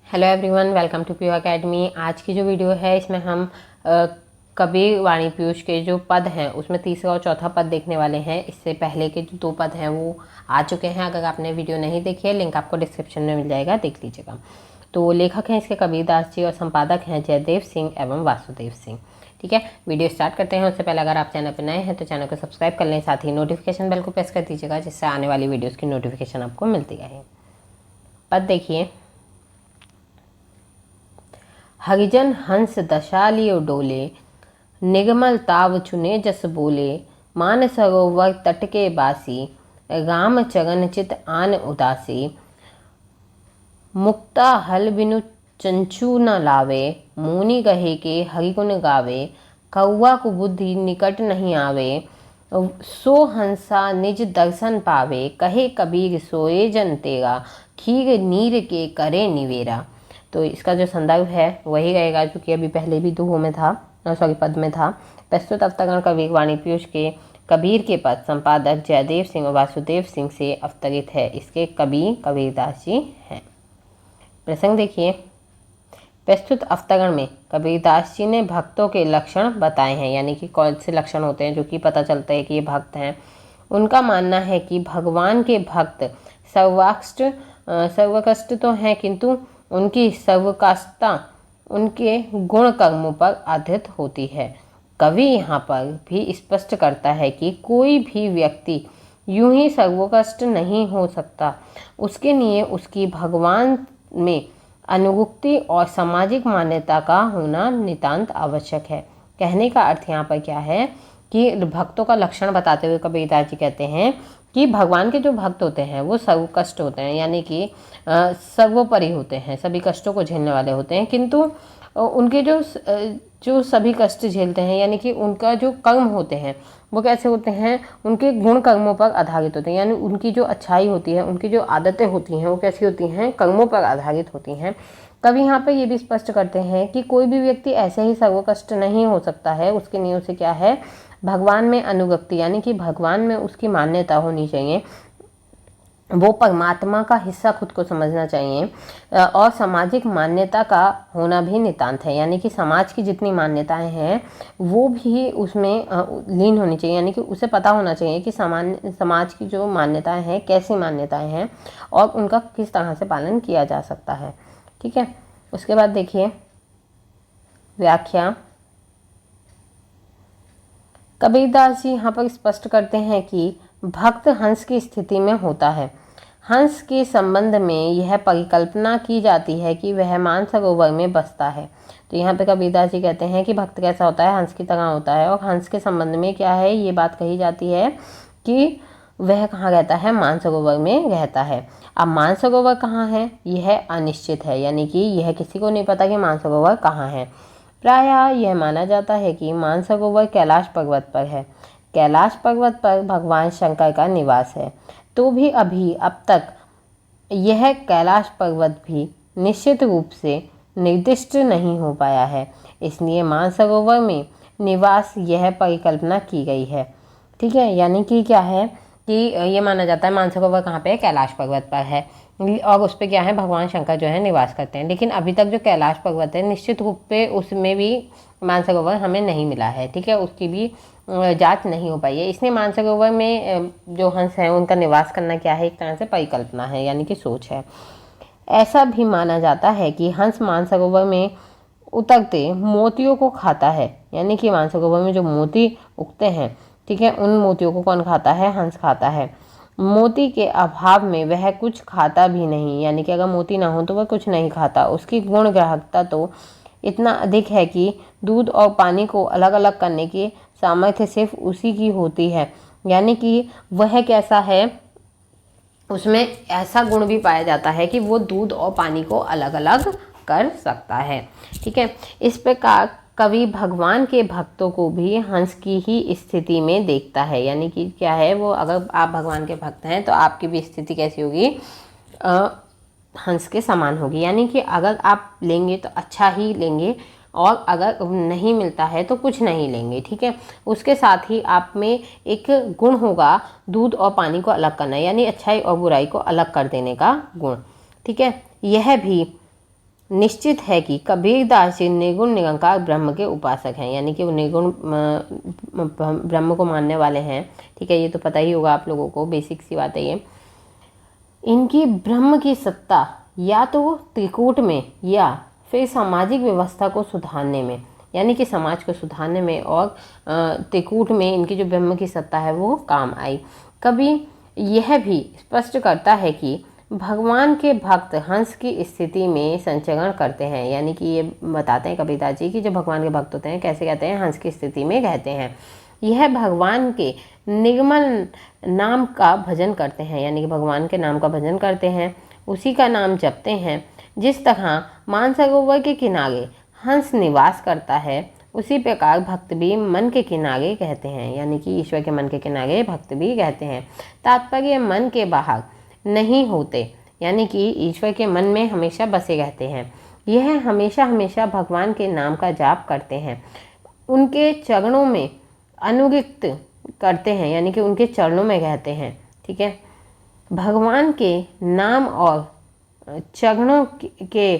Hello everyone, welcome to PU academy. आज की जो वीडियो है इसमें हम कबीर वाणी पीयूष के जो पद हैं उसमें तीसरा और चौथा पद देखने वाले हैं। इससे पहले के जो 2 पद हैं वो आ चुके हैं। अगर आपने वीडियो नहीं देखी है, लिंक आपको डिस्क्रिप्शन में मिल जाएगा, देख लीजिएगा। तो लेखक हैं इसके कबीरदास जी और संपादक हैं जयदेव सिंह एवं वासुदेव सिंह। ठीक है, वीडियो स्टार्ट करते हैं। उससे पहले अगर आप चैनल पर नए हैं तो चैनल को सब्सक्राइब कर लें, साथ ही नोटिफिकेशन बेल को प्रेस कर दीजिएगा जिससे आने वाली वीडियोज़ की नोटिफिकेशन आपको मिलती रहे। पद देखिए। हरिजन हंस दशा लियो डोले, निगमल ताव चुने जस बोले। मान सरोवर तट के बासी, राम चरण चित आन उदासी। मुक्ता हल बिनु चंचू न लावे, मुनि कहे के हरिगुण गावे। कौआ कुबुद्धि निकट नहीं आवे, सो हंसा निज दर्शन पावे। कहे कबीर सोए जन तेरा, खीर नीर के करे निवेरा। तो इसका जो संदर्भ है वही रहेगा जो कि अभी पहले भी दोहों में था, पद में था। प्रस्तुत अवतरण कबीर वाणी पीयूष के कबीर के पद संपादक जयदेव सिंह और वासुदेव सिंह से अवतरित है। इसके कवि कबीरदास जी हैं। प्रसंग देखिए। प्रस्तुत अवतरण में कबीरदास जी ने भक्तों के लक्षण बताए हैं, यानी कि कौन से लक्षण होते हैं जो कि पता चलता है कि ये भक्त हैं। उनका मानना है कि भगवान के भक्त सर्वकष्ट तो हैं, किंतु उनकी सर्वकाष्ठता उनके गुण कर्मों पर आधारित होती है। कवि यहाँ पर भी स्पष्ट करता है कि कोई भी व्यक्ति यूं ही सर्वकष्ट नहीं हो सकता, उसके लिए उसकी भगवान में अनुरक्ति और सामाजिक मान्यता का होना नितांत आवश्यक है। कहने का अर्थ यहाँ पर क्या है कि भक्तों का लक्षण बताते हुए कबीरदास जी कहते हैं कि भगवान के जो भक्त होते हैं वो सर्व कष्ट होते हैं, यानी कि सर्वोपरि होते हैं, सभी कष्टों को झेलने वाले होते हैं। किंतु उनके जो सभी कष्ट झेलते हैं, यानी कि उनका जो कर्म होते हैं वो कैसे होते हैं, उनके गुण कर्मों पर आधारित होते हैं। यानी उनकी जो अच्छाई होती है, उनकी जो आदतें होती हैं वो कैसी होती हैं, कर्मों पर आधारित होती हैं। कभी यहाँ पर ये भी स्पष्ट करते हैं कि कोई भी व्यक्ति ऐसे ही सर्व कष्ट नहीं हो सकता है। उसके लिए उसे क्या है, भगवान में अनुरक्ति, यानी कि भगवान में उसकी मान्यता होनी चाहिए। वो परमात्मा का हिस्सा खुद को समझना चाहिए और सामाजिक मान्यता का होना भी नितांत है, यानी कि समाज की जितनी मान्यताएं हैं वो भी उसमें लीन होनी चाहिए। यानी कि उसे पता होना चाहिए कि समाज की जो मान्यताएं हैं कैसी मान्यताएं हैं और उनका किस तरह से पालन किया जा सकता है। ठीक है, उसके बाद देखिए व्याख्या। कबीरदास जी यहाँ पर स्पष्ट करते हैं कि भक्त हंस की स्थिति में होता है। हंस के संबंध में यह परिकल्पना की जाती है कि वह मानसरोवर में बसता है। तो यहाँ पे कबीरदास जी कहते हैं कि भक्त कैसा होता है, हंस की तरह होता है। और हंस के संबंध में क्या है, ये बात कही जाती है कि वह कहाँ रहता है, मानसरोवर में रहता है। अब मानसरोवर कहाँ है यह अनिश्चित है, यानी कि यह किसी को नहीं पता कि मानसरोवर कहाँ है। प्रायः यह माना जाता है कि मानसरोवर कैलाश पर्वत पर है। कैलाश पर्वत पर भगवान शंकर का निवास है। तो भी अभी अब तक यह कैलाश पर्वत भी निश्चित रूप से निर्दिष्ट नहीं हो पाया है, इसलिए मानसरोवर में निवास यह परिकल्पना की गई है। ठीक है, यानी कि क्या है कि ये माना जाता है मानसरोवर कहाँ पे है, कैलाश पर्वत पर है और उस पर क्या है, भगवान शंकर जो है निवास करते हैं। लेकिन अभी तक जो कैलाश पर्वत है निश्चित रूप पे उसमें भी मानसरोवर हमें नहीं मिला है। ठीक है, उसकी भी जांच नहीं हो पाई है। इसलिए मानसरोवर में जो हंस हैं उनका निवास करना क्या है, एक तरह से परिकल्पना है, यानी कि सोच है। ऐसा भी माना जाता है कि हंस मानसरोवर में उतरते मोतियों को खाता है, यानी कि मानसरोवर में जो मोती उगते हैं, ठीक है, उन मोतियों को कौन खाता है, हंस खाता है। मोती के अभाव में वह कुछ खाता भी नहीं, यानी कि अगर मोती ना हो तो वह कुछ नहीं खाता। उसकी गुण ग्राहकता तो इतना अधिक है कि दूध और पानी को अलग अलग करने की सामर्थ्य सिर्फ उसी की होती है। यानी कि वह कैसा है, उसमें ऐसा गुण भी पाया जाता है कि वो दूध और पानी को अलग अलग कर सकता है। ठीक है, इस प्रकार कवि भगवान के भक्तों को भी हंस की ही स्थिति में देखता है। यानी कि क्या है, वो अगर आप भगवान के भक्त हैं तो आपकी भी स्थिति कैसी होगी, हंस के समान होगी। यानी कि अगर आप लेंगे तो अच्छा ही लेंगे और अगर नहीं मिलता है तो कुछ नहीं लेंगे। ठीक है, उसके साथ ही आप में एक गुण होगा दूध और पानी को अलग करना, यानी अच्छाई और बुराई को अलग कर देने का गुण। ठीक है, यह भी निश्चित है कि कबीरदास जी निर्गुण निरंकार ब्रह्म के उपासक हैं, यानी कि वो निर्गुण ब्रह्म को मानने वाले हैं। ठीक है, ये तो पता ही होगा आप लोगों को, बेसिक सी बात है ये। इनकी ब्रह्म की सत्ता या तो त्रिकूट में या फिर सामाजिक व्यवस्था को सुधारने में, यानी कि समाज को सुधारने में और त्रिकूट में इनकी जो ब्रह्म की सत्ता है वो काम आई। कभी यह भी स्पष्ट करता है कि भगवान के भक्त हंस की स्थिति में संचरण करते हैं, यानी कि ये बताते हैं कबीरदास जी कि जो भगवान के भक्त होते हैं कैसे कहते हैं, हंस की स्थिति में कहते हैं। यह भगवान के निर्मल नाम का भजन करते हैं, यानी कि भगवान के नाम का भजन करते हैं, उसी का नाम जपते हैं। जिस तरह मानसरोवर के किनारे हंस निवास करता है, उसी प्रकार भक्त भी मन के किनारे कहते हैं, यानी कि ईश्वर के मन के किनारे भक्त भी कहते हैं। तात्पर्य मन के बाहर नहीं होते, यानी कि ईश्वर के मन में हमेशा बसे रहते हैं। यह हमेशा हमेशा भगवान के नाम का जाप करते हैं, उनके चरणों में अनुरक्त करते हैं, यानी कि उनके चरणों में रहते हैं। ठीक है, भगवान के नाम और चरणों के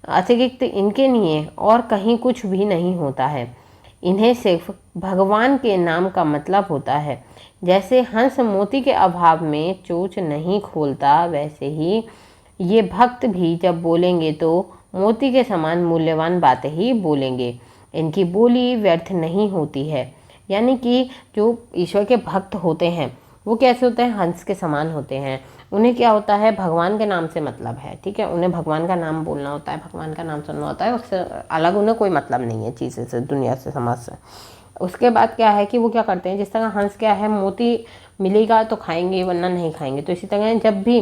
अतिरिक्त इनके लिए और कहीं कुछ भी नहीं होता है। इन्हें सिर्फ भगवान के नाम का मतलब होता है। जैसे हंस मोती के अभाव में चोंच नहीं खोलता, वैसे ही ये भक्त भी जब बोलेंगे तो मोती के समान मूल्यवान बातें ही बोलेंगे। इनकी बोली व्यर्थ नहीं होती है, यानी कि जो ईश्वर के भक्त होते हैं वो कैसे होते हैं, हंस के समान होते हैं। उन्हें क्या होता है, भगवान के नाम से मतलब है। ठीक है, उन्हें भगवान का नाम बोलना होता है, भगवान का नाम सुनना होता है, उससे अलग उन्हें कोई मतलब नहीं है चीज़ें से, दुनिया से, समाज से। उसके बाद क्या है कि वो क्या करते हैं, जिस तरह हंस क्या है, मोती मिलेगा तो खाएंगे वरना नहीं खाएंगे, तो इसी तरह जब भी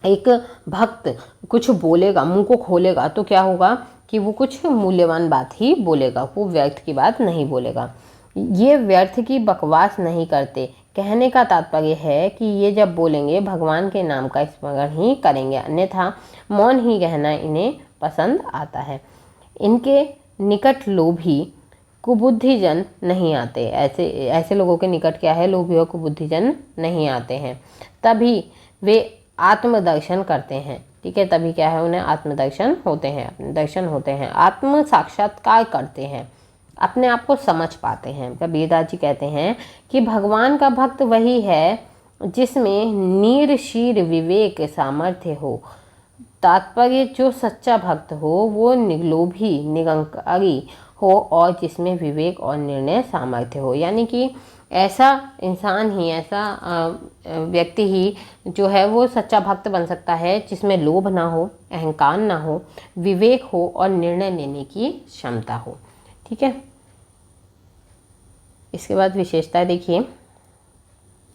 एक भक्त कुछ बोलेगा, मुंह को खोलेगा, तो क्या होगा कि वो कुछ मूल्यवान बात ही बोलेगा, वो व्यर्थ की बात नहीं बोलेगा। ये व्यर्थ की बकवास नहीं करते। कहने का तात्पर्य है कि ये जब बोलेंगे भगवान के नाम का स्मरण ही करेंगे, अन्यथा मौन ही रहना इन्हें पसंद आता है। इनके निकट लोभी कुबुद्धिजन नहीं आते। ऐसे लोगों के निकट क्या है, लोभी और कुबुद्धिजन नहीं आते हैं। तभी वे आत्मदर्शन करते हैं। ठीक है, तभी क्या है, उन्हें आत्मदर्शन होते हैं, अपने दर्शन होते हैं, आत्म साक्षात्कार करते हैं, अपने आप को समझ पाते हैं। कबीरदास जी कहते हैं कि भगवान का भक्त वही है जिसमें नीर-शीर विवेक सामर्थ्य हो। तात्पर्य जो सच्चा भक्त हो वो निर्लोभी निरंकारी हो और जिसमें विवेक और निर्णय सामर्थ्य हो, यानी कि ऐसा इंसान ही, ऐसा व्यक्ति ही जो है वो सच्चा भक्त बन सकता है जिसमें लोभ ना हो, अहंकार ना हो, विवेक हो और निर्णय लेने की क्षमता हो। ठीक है, इसके बाद विशेषता देखिए।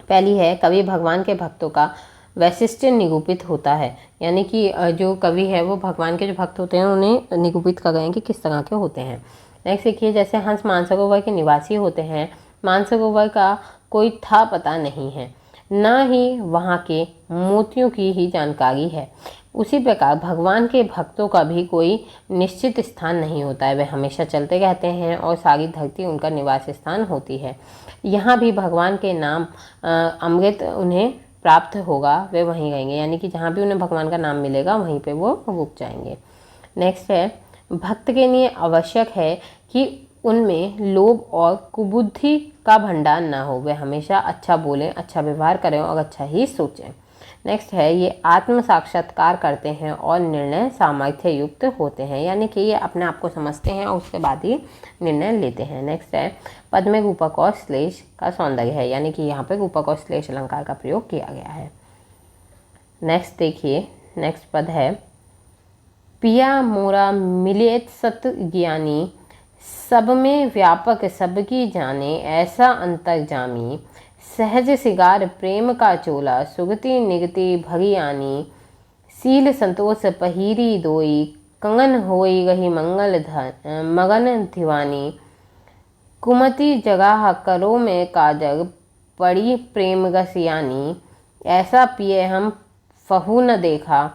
पहली है, कवि भगवान के भक्तों का वैशिष्ट्य निरूपित होता है, यानी कि जो कवि है वो भगवान के जो भक्त होते हैं उन्हें निरूपित कर रहे हैं कि किस तरह के होते हैं। नेक्स्ट देखिए, जैसे हंस मानसरोवर के निवासी होते हैं, मानसरोवर का कोई था पता नहीं है, ना ही वहाँ के मोतियों की ही जानकारी है, उसी प्रकार भगवान के भक्तों का भी कोई निश्चित स्थान नहीं होता है। वे हमेशा चलते रहते हैं और सारी धरती उनका निवास स्थान होती है। यहाँ भी भगवान के नाम अमृत उन्हें प्राप्त होगा, वे वहीं रहेंगे, यानी कि जहाँ भी उन्हें भगवान का नाम मिलेगा वहीं पे वो रुक जाएंगे। नेक्स्ट है, भक्त के लिए आवश्यक है कि उनमें लोभ और कुबुद्धि का भंडार ना हो। वे हमेशा अच्छा बोलें, अच्छा व्यवहार करें और अच्छा ही सोचें। नेक्स्ट है, ये आत्म साक्षात्कार करते हैं और निर्णय सामर्थ्य युक्त होते हैं, यानी कि ये अपने आप को समझते हैं और उसके बाद ही निर्णय लेते हैं। नेक्स्ट है, पद में रूपक और श्लेष का सौंदर्य है, यानी कि यहाँ पे रूपक और श्लेष अलंकार का प्रयोग किया गया है। नेक्स्ट देखिए, नेक्स्ट पद है, पिया मोरा मिलियत सत ज्ञानी, सब में व्यापक सबकी जाने, ऐसा अंतर्जामी, सहज सिगार प्रेम का चोला, सुगति निगति भरी आनी, सील संतोष पहिरी दोई, कंगन होई गही मंगल मगन दीवानी, कुमति जगाह करो में काजग, पड़ी प्रेम गसियानी, ऐसा पिए हम फहू न देखा,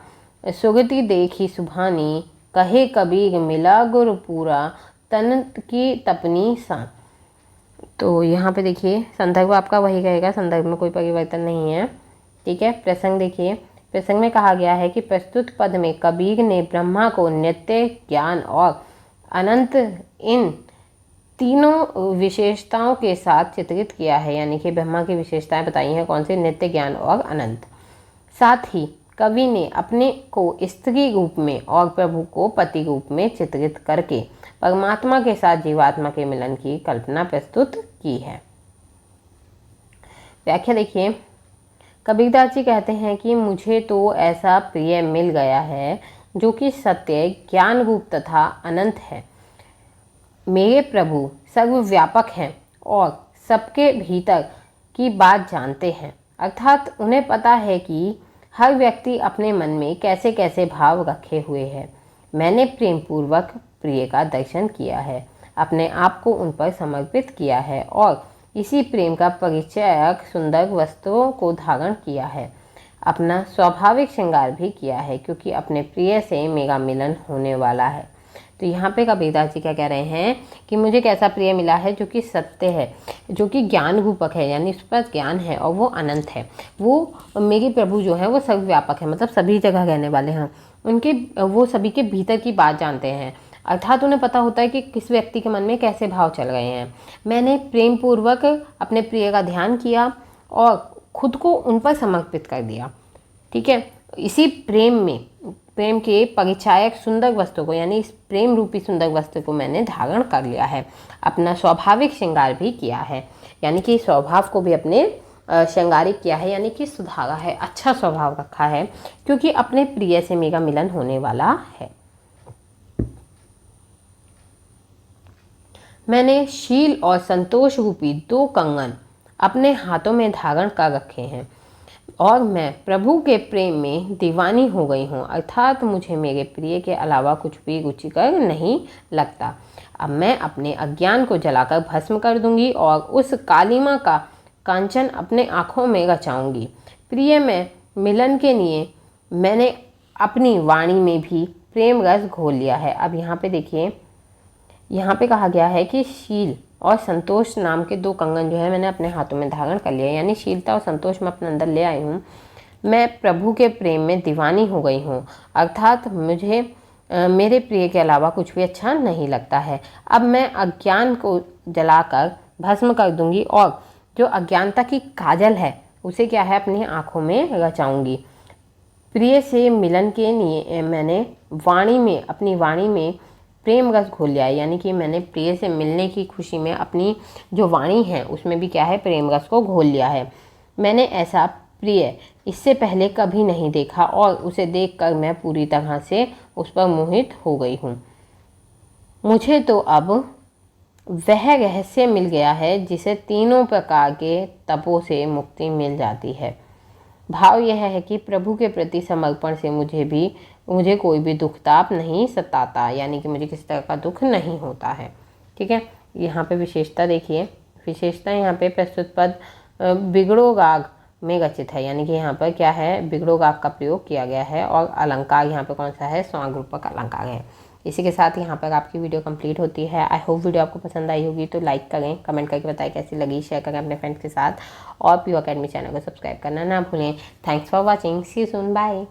सुगति देखी सुभानी, कहे कबीर मिला गुर पूरा, तन की तपनी सा। तो यहाँ पे देखिए संदर्भ आपका वही रहेगा, संदर्भ में कोई परिवर्तन नहीं है। ठीक है, प्रसंग देखिए, प्रसंग में कहा गया है कि प्रस्तुत पद में कबीर ने ब्रह्मा को नित्य, ज्ञान और अनंत इन तीनों विशेषताओं के साथ चित्रित किया है। यानी कि ब्रह्मा की विशेषताएं बताई हैं, कौन सी? नित्य, ज्ञान और अनंत। साथ ही कवि ने अपने को स्त्री रूप में और प्रभु को पति रूप में चित्रित करके परमात्मा के साथ जीवात्मा के मिलन की कल्पना प्रस्तुत की है। व्याख्या देखिए, कबीरदास जी कहते हैं कि मुझे तो ऐसा प्रिय मिल गया है जो कि सत्य, ज्ञान रूप तथा अनंत है। मेरे प्रभु सर्वव्यापक हैं और सबके भीतर की बात जानते हैं, अर्थात उन्हें पता है कि हर व्यक्ति अपने मन में कैसे कैसे भाव रखे हुए है। मैंने प्रेम पूर्वक प्रिय का दर्शन किया है, अपने आप को उन पर समर्पित किया है और इसी प्रेम का परिचयक सुंदर वस्त्रों को धारण किया है। अपना स्वाभाविक श्रृंगार भी किया है, क्योंकि अपने प्रिय से मेरा मिलन होने वाला है। तो यहाँ पे कबीरदास जी क्या कह रहे हैं कि मुझे कैसा प्रिय मिला है जो कि सत्य है, जो कि ज्ञान रूपक है, यानी उस पर ज्ञान है और वो अनंत है। वो मेरे प्रभु जो है वो सर्वव्यापक है, मतलब सभी जगह रहने वाले हैं। उनके वो सभी के भीतर की बात जानते हैं, अर्थात उन्हें पता होता है कि किस व्यक्ति के मन में कैसे भाव चल रहे हैं। मैंने प्रेम पूर्वक अपने प्रिय का ध्यान किया और खुद को उन पर समर्पित कर दिया। ठीक है, इसी प्रेम में, प्रेम के परिचायक सुंदर वस्तु को, यानी इस प्रेम रूपी सुंदर वस्तु को मैंने धारण कर लिया है। अपना स्वाभाविक श्रृंगार भी किया है, यानी कि स्वभाव को भी अपने श्रृंगारिक किया है, यानी कि सुधारा है, अच्छा स्वभाव रखा है, क्योंकि अपने प्रिय से मेरा मिलन होने वाला है। मैंने शील और संतोष रूपी 2 कंगन अपने हाथों में धारण कर रखे हैं और मैं प्रभु के प्रेम में दीवानी हो गई हूँ, अर्थात मुझे मेरे प्रिय के अलावा कुछ भी रुचिकर नहीं लगता। अब मैं अपने अज्ञान को जलाकर भस्म कर दूंगी और उस कालिमा का कांचन अपने आँखों में रचाऊंगी। प्रिय में मिलन के लिए मैंने अपनी वाणी में भी प्रेम रस घोल लिया है। अब यहाँ पे देखिए, यहाँ पे कहा गया है कि शील और संतोष नाम के 2 कंगन जो है मैंने अपने हाथों में धारण कर लिया, यानी शीलता और संतोष मैं अपने अंदर ले आई हूँ। मैं प्रभु के प्रेम में दीवानी हो गई हूँ, अर्थात मुझे मेरे प्रिय के अलावा कुछ भी अच्छा नहीं लगता है। अब मैं अज्ञान को जलाकर भस्म कर दूंगी और जो अज्ञानता की काजल है उसे क्या है, अपनी आँखों में रचाऊंगी। प्रिय से मिलन के लिए मैंने अपनी वाणी में प्रेम रस घोल लिया है, यानी कि मैंने प्रिय से मिलने की खुशी में अपनी जो वाणी है उसमें भी क्या है, प्रेम रस को घोल लिया है। मैंने ऐसा प्रिय इससे पहले कभी नहीं देखा और उसे देखकर मैं पूरी तरह से उस पर मोहित हो गई हूँ। मुझे तो अब वह रहस्य मिल गया है जिसे तीनों प्रकार के तपों से मुक्ति मिल जाती है। भाव यह है कि प्रभु के प्रति समर्पण से मुझे कोई भी दुख ताप नहीं सताता, यानी कि मुझे किसी तरह का दुख नहीं होता है। ठीक है, यहाँ पे विशेषता देखिए, विशेषता यहाँ पे प्रस्तुत पद बिगड़ो राग में रचित है, यानी कि यहाँ पर क्या है, बिगड़ो राग का प्रयोग किया गया है और अलंकार यहाँ पे कौन सा है, स्वांग रूपक अलंकार है। इसी के साथ यहाँ पर आपकी वीडियो कंप्लीट होती है। आई होप वीडियो आपको पसंद आई होगी, तो लाइक करें, कमेंट करके बताएं कैसी लगी, शेयर करें अपने फ्रेंड्स के साथ और पीयू अकेडमी चैनल को सब्सक्राइब करना ना भूलें। Thanks for watching, see you soon, bye.